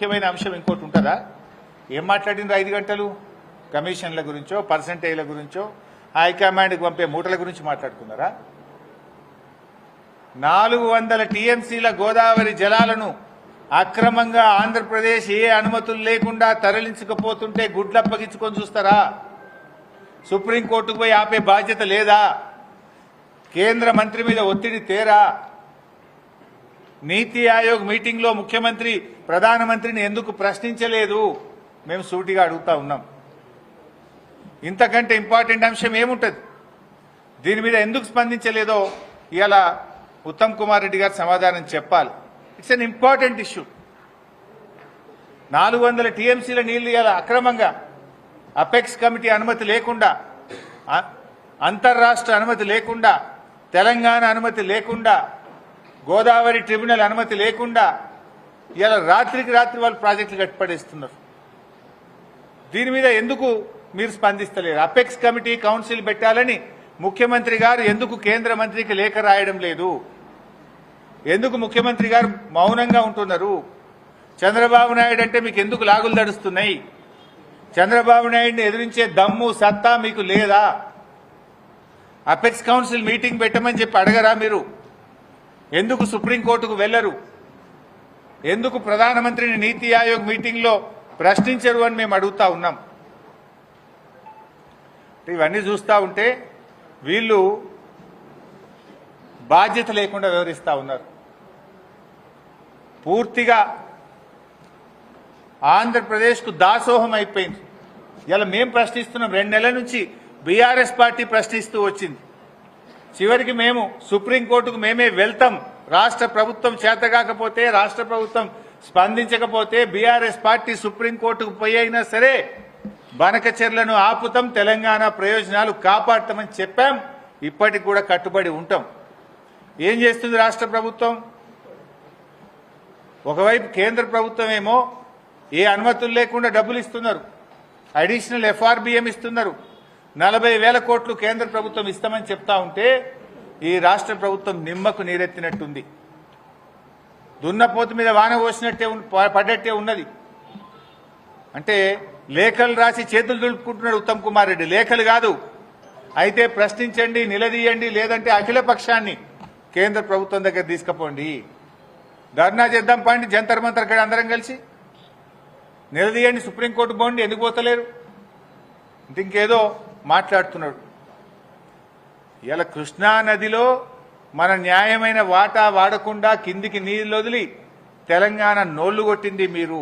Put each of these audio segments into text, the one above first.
ముఖ్యమైన అంశం ఇంకోటి ఉంటుందా? ఏం మాట్లాడినారు 5 గంటలు? కమిషన్ల గురించో పర్సంటేజ్ల గురించో హైకమాండ్కి పంపే మూటల గురించి మాట్లాడుకున్నారా? 400 టీఎంసీల గోదావరి జలాలను అక్రమంగా ఆంధ్రప్రదేశ్ ఏ అనుమతులు లేకుండా తరలించకపోతుంటే గుడ్లప్పగించుకొని చూస్తారా? సుప్రీంకోర్టుకు పోయి ఆపే బాధ్యత లేదా? కేంద్ర మంత్రి మీద ఒత్తిడి తేరా? నీతి ఆయోగ్ మీటింగ్ లో ముఖ్యమంత్రి ప్రధానమంత్రిని ఎందుకు ప్రశ్నించలేదు? మేము సూటిగా అడుగుతా ఉన్నాం. ఇంతకంటే ఇంపార్టెంట్ అంశం ఏముంటది? దీని మీద ఎందుకు స్పందించలేదో ఇవాళ ఉత్తమ్ కుమార్ రెడ్డి గారు సమాధానం చెప్పాలి. It's an important issue. 400 టీఎంసీల నీళ్లు ఇవాళ అక్రమంగా అపెక్స్ కమిటీ అనుమతి లేకుండా, అంతర్రాష్ట్ర అనుమతి లేకుండా, తెలంగాణ అనుమతి లేకుండా, గోదావరి ట్రిబ్యునల్ అనుమతి లేకుండా ఇలా రాత్రికి రాత్రి వాళ్ళు ప్రాజెక్టులు కట్టిపడేస్తున్నారు. దీని మీద ఎందుకు మీరు స్పందిస్తలేరు? అపెక్స్ కమిటీ కౌన్సిల్ పెట్టాలని ముఖ్యమంత్రి గారు ఎందుకు కేంద్ర మంత్రికి లేఖ రాయడం లేదు? ఎందుకు ముఖ్యమంత్రి గారు మౌనంగా ఉంటున్నారు? చంద్రబాబు నాయుడు అంటే మీకు ఎందుకు లాగులు దడుస్తున్నాయి? చంద్రబాబు నాయుడిని ఎదిరించే దమ్ము సత్తా మీకు లేదా? అపెక్స్ కౌన్సిల్ మీటింగ్ పెట్టమని చెప్పి అడగరా మీరు? ఎందుకు సుప్రీంకోర్టుకు వెళ్లరు? ఎందుకు ప్రధానమంత్రిని నీతి ఆయోగ్ మీటింగ్ లో ప్రశ్నించరు అని మేము అడుగుతా ఉన్నాం. ఇవన్నీ చూస్తా ఉంటే వీళ్ళు బాధ్యత లేకుండా వ్యవహరిస్తా ఉన్నారు. పూర్తిగా ఆంధ్రప్రదేశ్కు దాసోహం అయిపోయింది. ఇలా మేము ప్రశ్నిస్తున్నాం. 2 నెలల నుంచి బీఆర్ఎస్ పార్టీ ప్రశ్నిస్తూ వచ్చింది. చివరికి మేము సుప్రీంకోర్టుకు మేమే వెళ్తాం. రాష్ట్ర ప్రభుత్వం చేతగాకపోతే, రాష్ట్ర ప్రభుత్వం స్పందించకపోతే బీఆర్ఎస్ పార్టీ సుప్రీంకోర్టుకు పోయి అయినా సరే బనకచెర్లను ఆపుతాం, తెలంగాణ ప్రయోజనాలు కాపాడతామని చెప్పాం. ఇప్పటికి కూడా కట్టుబడి ఉంటాం. ఏం చేస్తుంది రాష్ట్ర ప్రభుత్వం? ఒకవైపు కేంద్ర ప్రభుత్వం ఏమో ఏ అనుమతులు లేకుండా డబ్బులు ఇస్తున్నారు, అడిషనల్ ఎఫ్ఆర్బిఎం ఇస్తున్నారు. 40,000 కోట్లు కేంద్ర ప్రభుత్వం ఇస్తామని చెప్తా ఉంటే ఈ రాష్ట్ర ప్రభుత్వం నిమ్మకు నీరెత్తినట్టుంది. దున్నపోతు మీద వాన పోసినట్టే పడ్డట్టే ఉన్నది. అంటే లేఖలు రాసి చేతులు దులుపుకుంటున్నాడు ఉత్తమ్ కుమార్ రెడ్డి. లేఖలు కాదు, అయితే ప్రశ్నించండి, నిలదీయండి, లేదంటే అఖిల పక్షాన్ని కేంద్ర ప్రభుత్వం దగ్గర తీసుకుపోండి, ధర్నా చేద్దాం పండి, జంతర్ మంతర్ కాడ అందరం కలిసి నిలదీయండి, సుప్రీంకోర్టు పోండి. ఎందుకు పోతలేరు? ఇంకేదో మాట్లాడుతున్నాడు. ఇలా కృష్ణా నదిలో మన న్యాయమైన వాటా వాడకుండా కిందికి నీళ్లు వదిలి తెలంగాణ నోళ్లు కొట్టింది మీరు.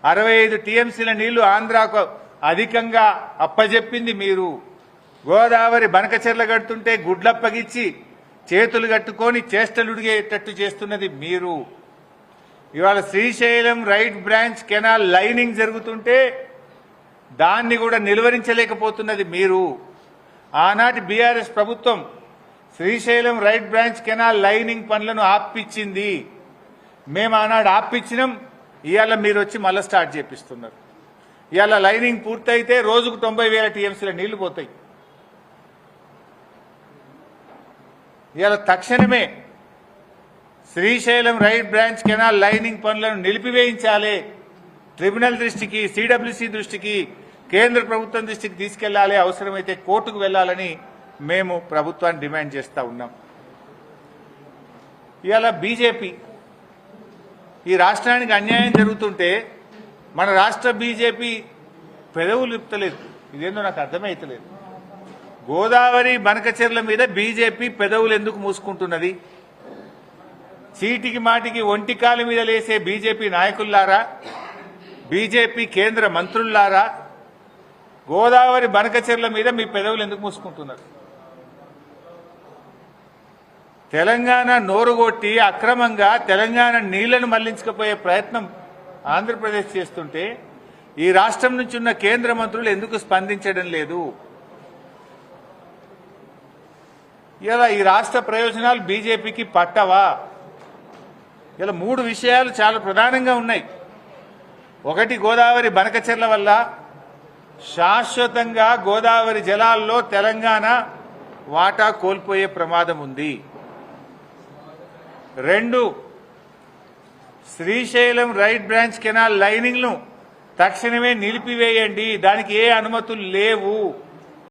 65 టీఎంసీల నీళ్లు ఆంధ్రాకు అధికంగా అప్పజెప్పింది మీరు. గోదావరి బనకచెర్ల కడుతుంటే గుడ్లప్పగిచ్చి చేతులు కట్టుకొని చేష్టలుడిగేటట్టు చేస్తున్నది మీరు. ఇవాళ Srisailam right branch canal lining జరుగుతుంటే దాన్ని కూడా నిలువరించలేకపోతున్నది మీరు. ఆనాటి బీఆర్ఎస్ ప్రభుత్వం Srisailam right branch canal lining పనులను ఆపిచ్చింది. మేము ఆనాడు ఆపిచ్చినాం. ఇవాళ మీరు వచ్చి మళ్ళీ స్టార్ట్ చేపిస్తున్నారు. ఇవాళ లైనింగ్ పూర్తయితే రోజుకు 90,000 టీఎంసీల నీళ్లు పోతాయి. ఇవాళ తక్షణమే Srisailam right branch canal lining పనులను నిలిపివేయించాలి. ట్రిబ్యునల్ దృష్టికి, సిడబ్ల్యూసీ దృష్టికి, కేంద్ర ప్రభుత్వం దృష్టికి తీసుకెళ్లాలి. అవసరమైతే కోర్టుకు వెళ్లాలని మేము ప్రభుత్వాన్ని డిమాండ్ చేస్తా ఉన్నాం. ఇవాళ బీజేపీ ఈ రాష్ట్రానికి అన్యాయం జరుగుతుంటే మన రాష్ట్ర బీజేపీ పెదవులు ఇప్పలేదు. ఇదేందో నాకు అర్థమైతలేదు. గోదావరి బనకచెర్ల మీద బీజేపీ పెదవులు ఎందుకు మూసుకుంటున్నది? చీటికి మాటికి ఒంటికాలి మీద లేసే బీజేపీ నాయకుల్లారా, బీజేపీ కేంద్ర మంత్రుల్లారా, గోదావరి బనకచెర్ల మీద మీ పెదవులు ఎందుకు మూసుకుంటున్నారు? తెలంగాణ నోరుగొట్టి అక్రమంగా తెలంగాణ నీళ్లను మళ్లించకపోయే ప్రయత్నం ఆంధ్రప్రదేశ్ చేస్తుంటే ఈ రాష్ట్రం నుంచి ఉన్న కేంద్ర మంత్రులు ఎందుకు స్పందించడం లేదు? ఇలా ఈ రాష్ట్ర ప్రయోజనాలు బీజేపీకి పట్టవా? ఇలా 3 విషయాలు చాలా ప్రధానంగా ఉన్నాయి. ఒకటి, గోదావరి బనకచెర్ల వల్ల శాశ్వతంగా గోదావరి జలాల్లో తెలంగాణ వాటా కోల్పోయే ప్రమాదం ఉంది. 2, Srisailam right branch canal lining ను తక్షణమే నిలిపివేయండి, దానికి ఏ అనుమతులు లేవు.